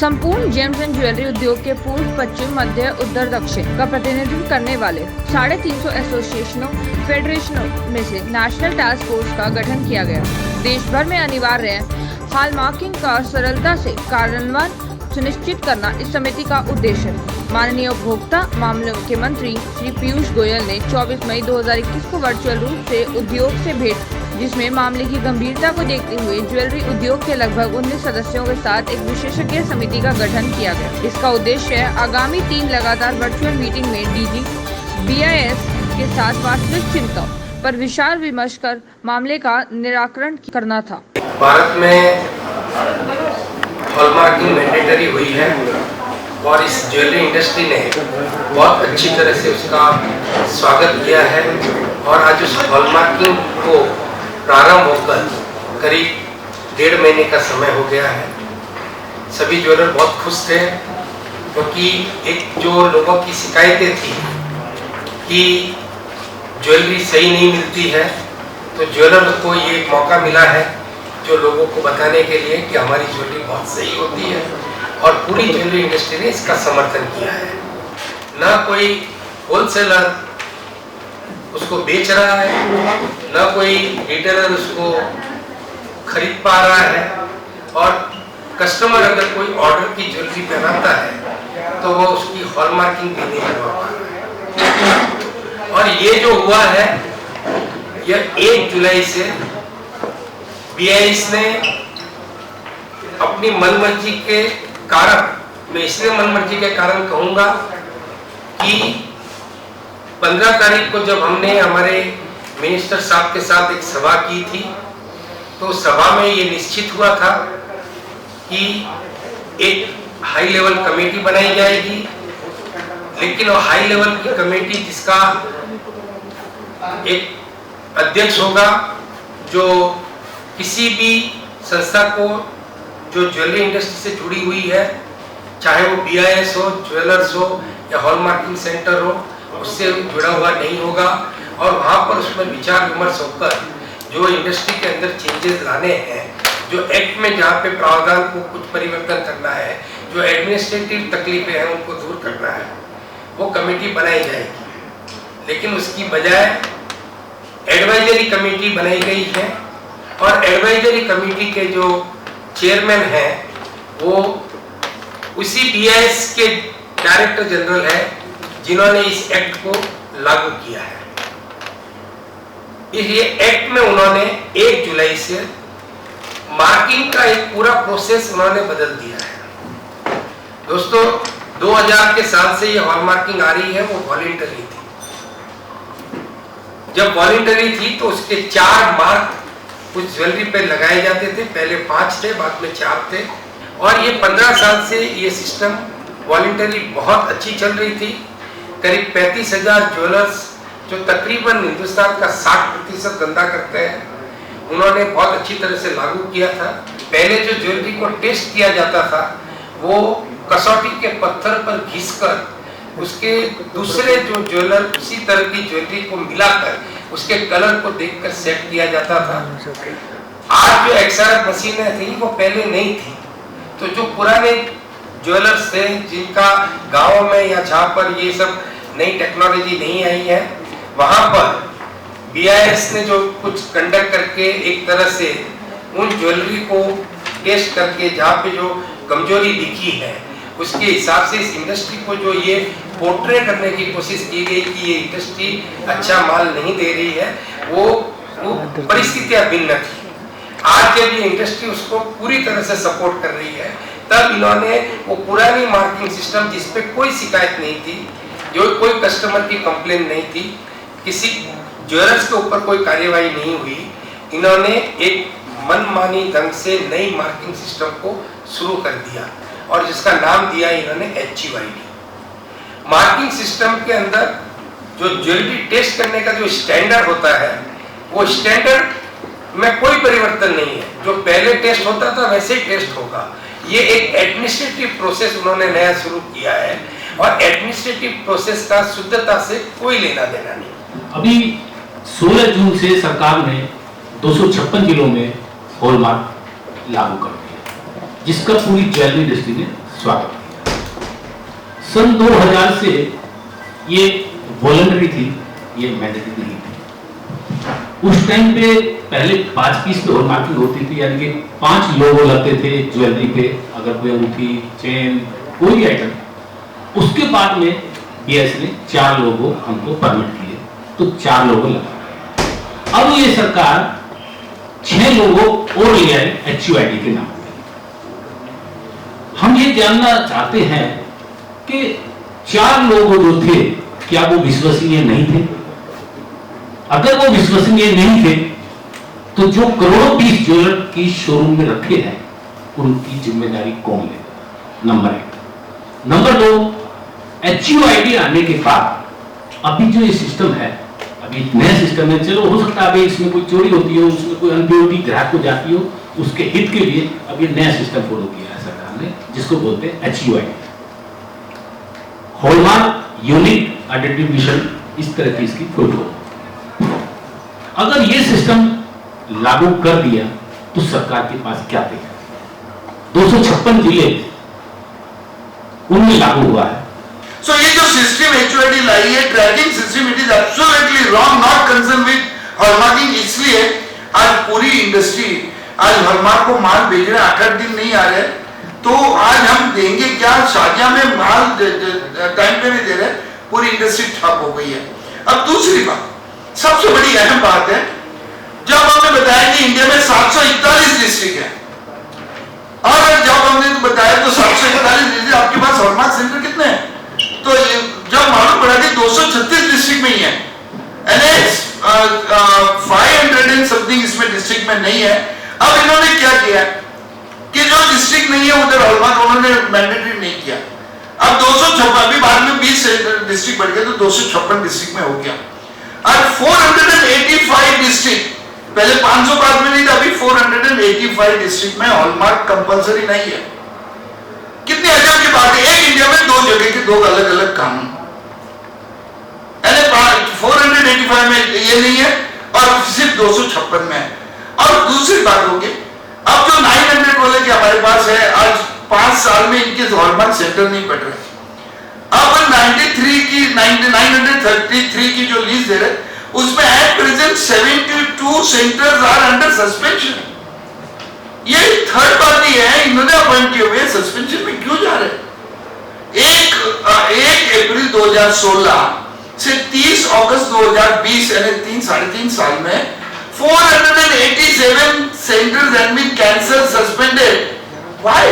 संपूर्ण James and jewellery उद्योग के पूर्व, पश्चिम, मध्य, उत्तर, दक्षिण का प्रतिनिधित्व करने वाले 350 एसोसिएशनों, फेडरेशनों में से नेशनल टास्क फोर्स का गठन किया गया। देश भर में अनिवार्य हॉलमार्किंग का सरलता से कार्यान्वयन सुनिश्चित करना इस समिति का उद्देश्य है। माननीय उपभोक्ता मामलों के मंत्री श्री पीयूष गोयल ने 24 मई 2021 को वर्चुअल रूप से उद्योग से भेंट, जिसमें मामले की गंभीरता को देखते हुए ज्वेलरी उद्योग के लगभग 19 सदस्यों के साथ एक विशेषज्ञ समिति का गठन किया गया। इसका उद्देश्य आगामी 3 लगातार वर्चुअल मीटिंग में डीजी BIS के साथ वास्तविक चिंता पर विचार विमर्श कर मामले का निराकरण करना था। भारत में हॉलमार्किंग मैंडेटरी हुई है और इस ज्वेलरी इंडस्ट्री ने बहुत अच्छी तरह से उसका स्वागत किया है और आज उस हॉलमार्किंग को प्रारंभ होकर करीब 1.5 महीने का समय हो गया है। सभी ज्वेलर बहुत खुश थे क्योंकि एक जो लोगों की शिकायतें थी कि ज्वेलरी सही नहीं मिलती है, तो ज्वेलर को ये मौका मिला है जो लोगों को बताने के लिए कि हमारी ज्वेलरी बहुत सही होती है और पूरी ज्वेलरी इंडस्ट्री ने इसका समर्थन किया है। ना कोई होलसेलर उसको बेच रहा है, ना कोई रिटेलर उसको खरीद पा रहा है और कस्टमर अगर कोई ऑर्डर की ज्वेलरी पहनाता है तो वो उसकी हॉलमार्किंग भी नहीं करवा पा रहा है। और ये जो हुआ है यह 1 जुलाई से BIS ने अपनी मनमर्जी के कारण, मैं इसलिए मनमर्जी के कारण कहूंगा कि 15 तारीख को जब हमने हमारे मिनिस्टर साहब के साथ एक सभा की थी तो सभा में ये निश्चित हुआ था कि एक हाई लेवल कमेटी बनाई जाएगी, लेकिन वो हाई लेवल की कमेटी जिसका एक अध्यक्ष होगा जो किसी भी संस्था को जो ज्वेलरी इंडस्ट्री से जुड़ी हुई है, चाहे वो BIS हो, ज्वेलर्स हो या हॉलमार्किंग सेंटर हो, उससे जुड़ा हुआ नहीं होगा और वहाँ पर उसमें विचार विमर्श होकर जो इंडस्ट्री के अंदर चेंजेस लाने हैं, जो एक्ट में जहाँ पे प्रावधान को कुछ परिवर्तन करना है, जो एडमिनिस्ट्रेटिव तकलीफें हैं उनको दूर करना है, वो कमेटी बनाई जाएगी। लेकिन उसकी बजाय एडवाइजरी कमेटी बनाई गई है और एडवाइजरी कमेटी के जो चेयरमैन हैं वो उसी BIS के डायरेक्टर जनरल है जिन्होंने इस एक्ट को लागू किया है। ये एक्ट में उन्होंने 1 जुलाई से मार्किंग का एक पूरा प्रोसेस उन्होंने बदल दिया है। दोस्तों, 2000 के साल से ये हॉलमार्किंग आ रही है, वो वॉलंटरी थी। जब वॉलंटरी थी तो उसके 4 मार्क कुछ ज्वेलरी पे लगाए जाते थे, पहले 5 थे, बाद में 4 थे और ये 15 साल से ये सिस्टम वॉलंटरी बहुत अच्छी चल रही थी। करीब 35,000 ज्वेलर्स जो तकरीबन हिंदुस्तान का 60% धंधा करते हैं, उन्होंने बहुत अच्छी तरह से लागू किया था। पहले जो ज्वेलरी को टेस्ट किया जाता था वो कसौटी के पत्थर पर घिसकर उसके दूसरे जो ज्वेलर उसी तरह की ज्वेलरी को मिलाकर उसके कलर को देखकर सेट किया जाता था। आज जो XRF मशीनें थी वो पहले नहीं थी, तो जो पुराने ज्वेलर्स थे जिनका गाँव में या जहाँ पर ये सब नई टेक्नोलॉजी नहीं आई है, वहाँ पर BIS ने जो कुछ कंडक्ट करके एक तरह से उन ज्वेलरी को टेस्ट करके जहाँ पे जो कमजोरी दिखी है उसके हिसाब से इस इंडस्ट्री को जो ये पोर्ट्रे करने की कोशिश की गई कि ये इंडस्ट्री अच्छा माल नहीं दे रही है, वो परिस्थितियां भिन्न थी। आज जब ये इंडस्ट्री उसको पूरी तरह से सपोर्ट कर रही है, तब इन्होंने वो पुरानी मार्किंग सिस्टम जिसपे कोई शिकायत नहीं थी, जो कोई कस्टमर की कंप्लेन नहीं थी, किसी ज्वेलर्स के ऊपर कोई कार्यवाही नहीं हुई, इन्होंने एक मनमानी ढंग से नई मार्किंग सिस्टम को शुरू कर दिया और जिसका नाम दिया इन्होंने HUID। मार्किंग सिस्टम के अंदर जो ज्वेलरी टेस्ट करने का जो स्टैंडर्ड होता है, वो स्टैंडर्ड में कोई परिवर्तन नहीं है। जो पहले टेस्ट होता था वैसे ही टेस्ट होगा। ये एक एडमिनिस्ट्रेटिव प्रोसेस उन्होंने नया शुरू किया है और एडमिनिस्ट्रेटिव प्रोसेस का शुद्धता से कोई लेना देना नहीं। अभी 16 जून से सरकार ने 256 जिलों में हॉलमार्क लागू कर दिया, जिसका पूरी ज्वेलरी इंडस्ट्री ने स्वागत किया। सन 2000 से ये वॉलंटरी थी, ये मैंडेटरी नहीं थी। उस टाइम पे पहले 5 पीस पे हॉलमार्किंग होती थी, यानी कि 5 लोगो लगते थे ज्वेलरी पे, अगर कोई अंगूठी, चेन, कोई भी आइटम। उसके बाद में बीएस ने 4 लोगो हमको परमिट किए, तो 4 लोगो लगा। अब ये सरकार 6 लोगो और ले आए HUID के नाम पे। हम ये जानना चाहते हैं कि 4 लोगो जो थे, क्या वो विश्वसनीय नहीं थे? अगर वो विश्वसनीय नहीं थे, तो जो करोड़ों पीस ज्वेलर की शोरूम में रखे हैं, उनकी जिम्मेदारी कौन लेगा? नंबर 1। नंबर 2, HUID आने के बाद अभी जो ये सिस्टम है, अभी नया सिस्टम है, चलो हो सकता है अभी इसमें कोई चोरी होती हो, उसमें कोई अनप्योरिटी ग्राहक को जाती हो, उसके हित के लिए अब ये नया सिस्टम फॉलो किया है सरकार ने, जिसको बोलते हैं HUID, हॉलमार्क यूनिक आइडेंटिफिकेशन, इस तरह की इसकी फोटो। अगर ये सिस्टम लागू कर दिया तो सरकार के पास क्या थे? 256 जिले उनमें लागू हुआ है। So ये जो सिस्टम HUID लाई है, tracking system, it is absolutely wrong, not concern with hallmarking. इसलिए आज पूरी इंडस्ट्री, आज हॉलमार्क को माल भेज रहे, 8-8 दिन नहीं आ रहे, तो आज हम देंगे क्या? शादियां में माल टाइम पे नहीं दे रहे, पूरी इंडस्ट्री ठप हो गई है। अब दूसरी बात, सबसे बड़ी अहम बात है, जब हमने बताया कि इंडिया में 741 डिस्ट्रिक्ट है, और जब हमने बताया तो 741 डिस्ट्रिक्ट, आपके पास हॉलमार्क सेंटर कितने हैं? तो जब मालूम पड़ा कि 236 डिस्ट्रिक्ट में ही है, NH 500 एंड समथिंग इसमें डिस्ट्रिक्ट में नहीं है। अब इन्होंने क्या किया कि जो डिस्ट्रिक्ट नहीं है उधर हॉलमार्क उन्होंने मैंडेटरी नहीं किया। अब 256, अभी बाद में 20 डिस्ट्रिक्ट बढ़ गया, तो 256 डिस्ट्रिक्ट में हो गया। और 485 डिस्ट्रिक्ट, पहले 505 में नहीं था, अभी 485 डिस्ट्रिक्ट में हॉलमार्क कंपलसरी नहीं है। कितनी अजब की बात है, एक इंडिया में 2 जगह के 2 अलग अलग कानून, 485 में ये नहीं है और सिर्फ 256 में है। और दूसरी बात होगी, अब जो 900 बोले कि हमारे पास है, आज 5 साल में इनके हॉलमार्क सेंटर नहीं बढ़ रहे। अब 933 की जो लीज दे रहे, उसमें at present 72 centres are under suspension. ये थर्ड पार्टी है, इन्होंने अपॉइंट किए हुए, सस्पेंशन में क्यों जा रहे? 1 अप्रैल 2016 से 30 अगस्त 2020, यानी 3-3.5 साल में 487 centers have been cancelled, suspended. Why?